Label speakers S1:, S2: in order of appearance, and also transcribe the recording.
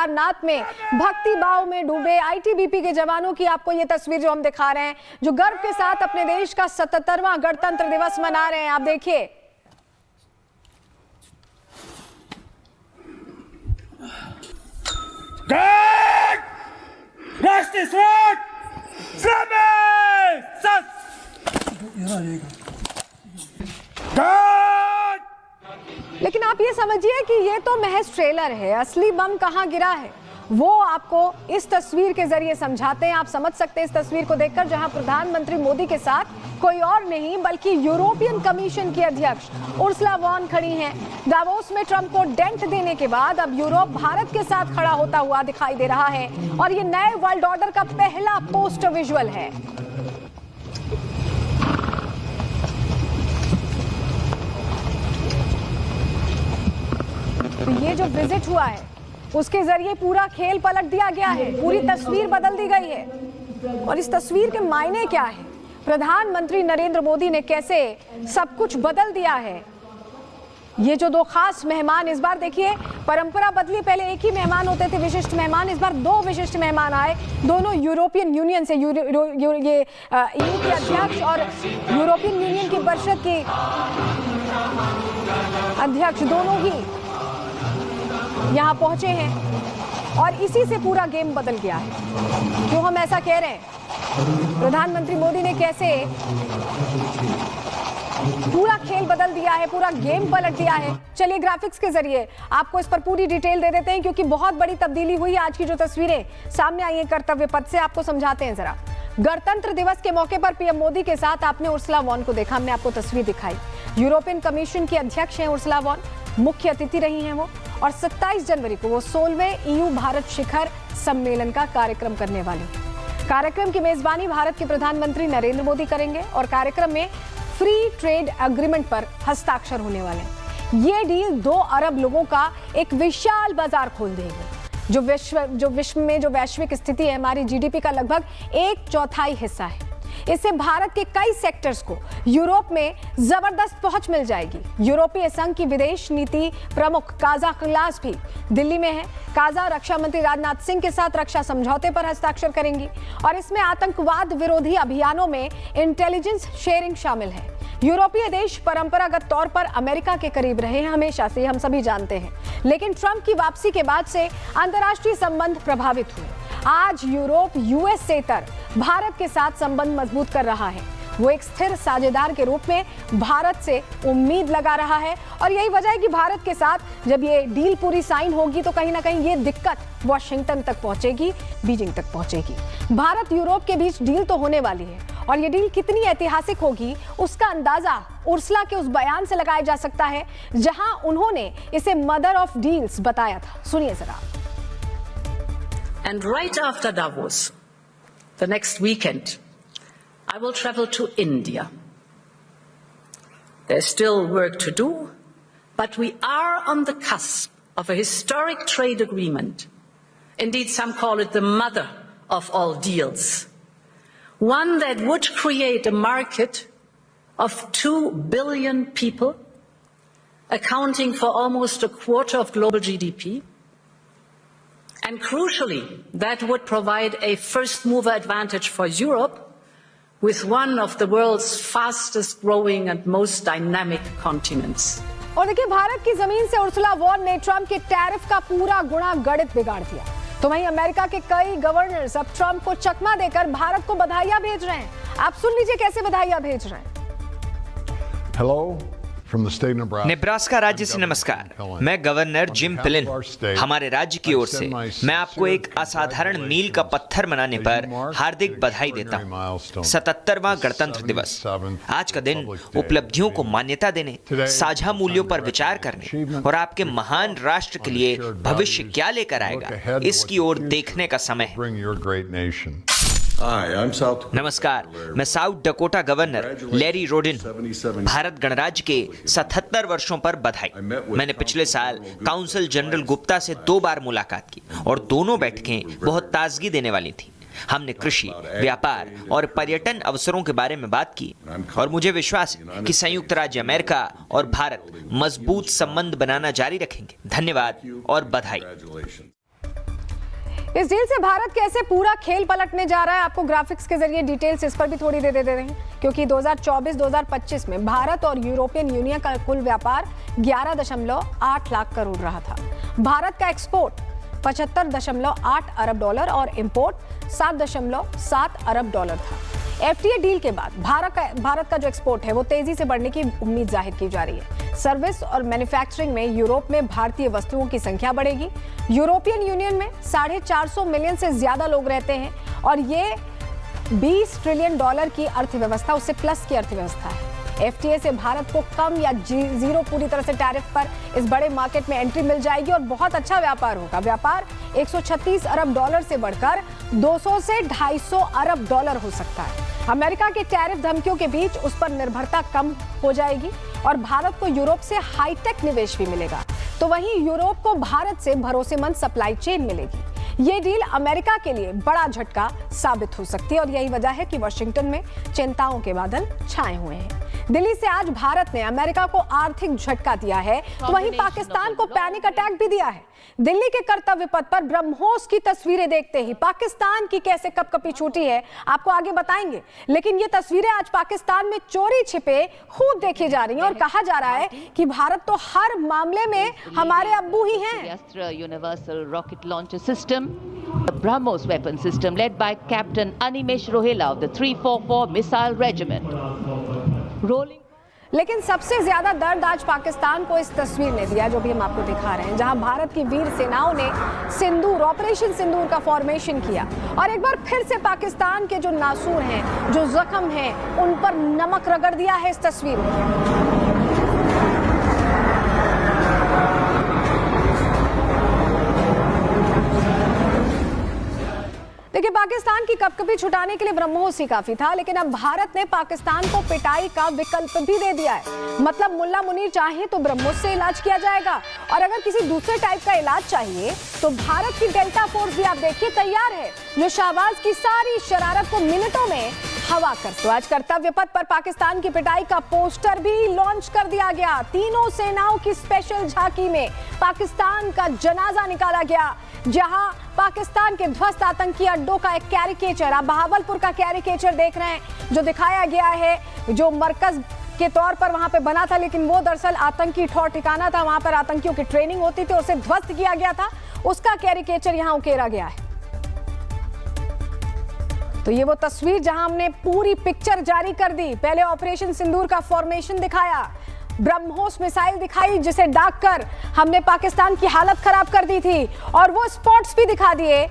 S1: केदारनाथ में भक्ति भाव में डूबे आईटीबीपी के जवानों की आपको ये तस्वीर जो हम दिखा रहे हैं, जो गर्व के साथ अपने देश का 77वां गणतंत्र दिवस मना रहे हैं। आप देखिए, लेकिन आप ये समझिए कि ये तो महज ट्रेलर है। असली बम कहां गिरा है वो आपको इस तस्वीर के जरिए समझाते हैं। आप समझ सकते हैं इस तस्वीर को देखकर, जहां प्रधानमंत्री मोदी के साथ कोई और नहीं बल्कि यूरोपियन कमीशन की अध्यक्ष उर्सुला वॉन खड़ी हैं। दावोस में ट्रंप को डेंट देने के बाद अब यूरोप भारत के साथ खड़ा होता हुआ दिखाई दे रहा है और ये नए वर्ल्ड ऑर्डर का पहला पोस्टर विजुअल है। तो ये जो विजिट हुआ है उसके जरिए पूरा खेल पलट दिया गया है, पूरी तस्वीर बदल दी गई है। और इस तस्वीर के मायने क्या है, प्रधानमंत्री नरेंद्र मोदी ने कैसे सब कुछ बदल दिया है। ये जो दो खास मेहमान इस बार देखिए, परंपरा बदली, पहले एक ही मेहमान होते थे विशिष्ट मेहमान, इस बार दो विशिष्ट मेहमान आए, दोनों यूरोपियन यूनियन से, ये ईयू के अध्यक्ष और यूरोपियन यूनियन की परिषद की अध्यक्ष दोनों ही यहाँ पहुंचे हैं और इसी से पूरा गेम बदल गया है। क्यों हम ऐसा कह रहे हैं, प्रधानमंत्री मोदी ने कैसे पूरा खेल बदल दिया है, पूरा गेम पलट दिया है। चलिए ग्राफिक्स के जरिए आपको इस पर पूरी डिटेल दे देते हैं, क्योंकि बहुत बड़ी तब्दीली हुई। आज की जो तस्वीरें सामने आई है कर्तव्य पथ से, आपको समझाते हैं जरा। गणतंत्र दिवस के मौके पर पीएम मोदी के साथ आपने उर्सुला वॉन को देखा, हमने आपको तस्वीर दिखाई। यूरोपियन कमीशन की अध्यक्ष हैं उर्सुला वॉन, मुख्य अतिथि रही हैं वो, और 27 जनवरी को वो 16वें ईयू भारत शिखर सम्मेलन का कार्यक्रम करने वाली है। कार्यक्रम की मेजबानी भारत के प्रधानमंत्री नरेंद्र मोदी करेंगे और कार्यक्रम में फ्री ट्रेड एग्रीमेंट पर हस्ताक्षर होने वाले हैं। ये डील 2 अरब लोगों का एक विशाल बाजार खोल देगी, जो विश्व में जो वैश्विक स्थिति है, हमारी जीडीपी का लगभग 1/4 हिस्सा है। इससे भारत के कई सेक्टर्स को यूरोप में जबरदस्त पहुंच मिल जाएगी। यूरोपीय संघ की विदेश नीति प्रमुख काजा क्लास भी दिल्ली में है। काजा रक्षा मंत्री राजनाथ सिंह के साथ रक्षा समझौते पर हस्ताक्षर करेंगी और इसमें आतंकवाद विरोधी अभियानों में इंटेलिजेंस शेयरिंग शामिल है। यूरोपीय देश परंपरागत तौर पर अमेरिका के करीब रहे हैं हमेशा से, हम सभी जानते हैं, लेकिन ट्रंप की वापसी के बाद से अंतर्राष्ट्रीय संबंध प्रभावित हुए। आज यूरोप यूएसएतर भारत के साथ संबंध मजबूत कर रहा है। वो एक स्थिर साझेदार के रूप में भारत से उम्मीद लगा रहा है और यही वजह है कि भारत के साथ जब ये डील पूरी साइन होगी तो कहीं ना कहीं ये दिक्कत वॉशिंगटन तक पहुंचेगी, बीजिंग तक पहुंचेगी। भारत यूरोप के बीच डील तो होने वाली है और ये डील कितनी ऐतिहासिक होगी उसका अंदाजा उर्सुला के उस बयान से लगाया जा सकता है जहां उन्होंने इसे मदर ऑफ डील्स बताया था। सुनिए जरा।
S2: And right after Davos, the next weekend, I will travel to India. There's still work to do, but we are on the cusp of a historic trade agreement. Indeed, some call it the mother of all deals. One that would create a market of 2 billion people, accounting for almost a quarter of global GDP. And crucially, that would provide a first mover advantage for Europe with one of the world's fastest growing and most dynamic continents.
S1: और देखिए, भारत की जमीन से Ursula von ने Trump के tariff का पूरा गुणा गणित बिगाड़ दिया। तो वहीं अमेरिका के कई गवर्नर्स अब ट्रंप को चकमा देकर भारत को बधाइयां भेज रहे हैं। आप सुन लीजिए कैसे बधाइयां भेज रहे हैं।
S3: हेलो नेब्रास्का
S4: राज्य से नमस्कार। मैं गवर्नर जिम पिलिन हूं। हमारे राज्य की ओर से मैं आपको एक असाधारण मील का पत्थर मनाने पर हार्दिक बधाई देता हूं। 77वां गणतंत्र दिवस आज का दिन उपलब्धियों को मान्यता देने, साझा मूल्यों पर विचार करने और आपके महान राष्ट्र के लिए भविष्य क्या लेकर आएगा इसकी ओर देखने का समय है। नमस्कार, मैं south Dakota governor Larry Rodin. Bharat गणराज्य के 77 वर्षों पर बधाई। मैंने पिछले साल काउंसिल जनरल गुप्ता से 2 बार मुलाकात की और दोनों बैठकें बहुत ताजगी देने वाली थी। हमने कृषि, व्यापार और पर्यटन अवसरों के बारे में बात की और मुझे विश्वास है कि संयुक्त राज्य अमेरिका और भारत मजबूत संबंध बनाना जारी रखेंगे। धन्यवाद और बधाई।
S1: इस डील से भारत कैसे पूरा खेल पलटने जा रहा है, आपको ग्राफिक्स के जरिए डिटेल्स इस पर भी थोड़ी दे रहे हैं, क्योंकि 2024-2025 में भारत और यूरोपियन यूनियन का कुल व्यापार 11.8 लाख करोड़ रहा था। भारत का एक्सपोर्ट 75.8 अरब डॉलर और इंपोर्ट 7.7 अरब डॉलर था। एफटीए डील के बाद भारत का जो एक्सपोर्ट है वो तेजी से बढ़ने की उम्मीद जाहिर की जा रही है। सर्विस और मैन्युफैक्चरिंग में यूरोप में भारतीय वस्तुओं की संख्या बढ़ेगी। यूरोपियन यूनियन में 450 मिलियन से ज्यादा लोग रहते हैं और ये 20 ट्रिलियन डॉलर की अर्थव्यवस्था, उससे प्लस की अर्थव्यवस्था है। एफटीए से भारत को कम या जीरो पूरी तरह से टैरिफ पर इस बड़े मार्केट में एंट्री मिल जाएगी और बहुत अच्छा व्यापार होगा। व्यापार 136 अरब डॉलर से बढ़कर 200 से 250 अरब डॉलर हो सकता है। अमेरिका के टैरिफ धमकियों के बीच उस पर निर्भरता कम हो जाएगी और भारत को यूरोप से हाईटेक निवेश भी मिलेगा, तो वहीं यूरोप को भारत से भरोसेमंद सप्लाई चेन मिलेगी। ये डील अमेरिका के लिए बड़ा झटका साबित हो सकती है और यही वजह है कि वॉशिंगटन में चिंताओं के बादल छाए हुए हैं। दिल्ली से आज भारत ने अमेरिका को आर्थिक झटका दिया है, तो वहीं पाकिस्तान को पैनिक अटैक भी दिया है। दिल्ली के कर्तव्य पथ पर ब्रह्मोस की तस्वीरें देखते ही पाकिस्तान की कैसे कपकपी छूटी है, आपको आगे बताएंगे। लेकिन ये तस्वीरें आज पाकिस्तान में चोरी छिपे खूब देखी जा रही हैं और कहा जा रहा है कि भारत तो हर मामले में हमारे अब्बू ही हैं।
S5: Universal rocket launcher system, the BrahMos weapon system led by Captain Animesh Rohela of the 344 Missile Regiment. Rolling
S1: लेकिन सबसे ज्यादा दर्द आज पाकिस्तान को इस तस्वीर ने दिया, जो भी हम आपको दिखा रहे हैं, जहां भारत की वीर सेनाओं ने सिंदूर, ऑपरेशन सिंदूर का फॉर्मेशन किया और एक बार फिर से पाकिस्तान के जो नासूर हैं, जो जख्म हैं, उन पर नमक रगड़ दिया है इस तस्वीर में। देखिए, पाकिस्तान की कपकपी छुटाने के लिए ब्रह्मोस ही काफी था, लेकिन अब भारत ने पाकिस्तान को पिटाई का विकल्प भी दे दिया है। मतलब मुल्ला मुनीर चाहे तो ब्रह्मोस से इलाज किया जाएगा और अगर किसी दूसरे टाइप का इलाज चाहिए तो भारत की डेल्टा फोर्स भी आप देखिए तैयार है, जो शाहबाज की सारी शरारत को मिनटों में हवा कर। तो आज कर्तव्य पथ पर पाकिस्तान की पिटाई का पोस्टर भी लॉन्च कर दिया गया। तीनों सेनाओं की स्पेशल झांकी में पाकिस्तान का जनाजा निकाला गया, जहां पाकिस्तान के ध्वस्त आतंकी अड्डों का एक कैरिकेचर, आप बहावलपुर का कैरिकेचर देख रहे हैं, जो दिखाया गया है, जो मरकज के तौर पर वहां पे बना था, लेकिन वो दरअसल आतंकी ठौर ठिकाना था, वहां पर आतंकियों की ट्रेनिंग होती थी, उसे ध्वस्त किया गया था, उसका कैरिकेचर यहां उकेरा गया है। तो ये वो तस्वीर जहां हमने पूरी पिक्चर जारी कर दी। पहले ऑपरेशन सिंदूर का फॉर्मेशन दिखाया, ब्रह्मोस मिसाइल दिखाई जिसे दागकर हमने पाकिस्तान की हालत खराब कर दी थी, और वो स्पॉट्स भी दिखा दिए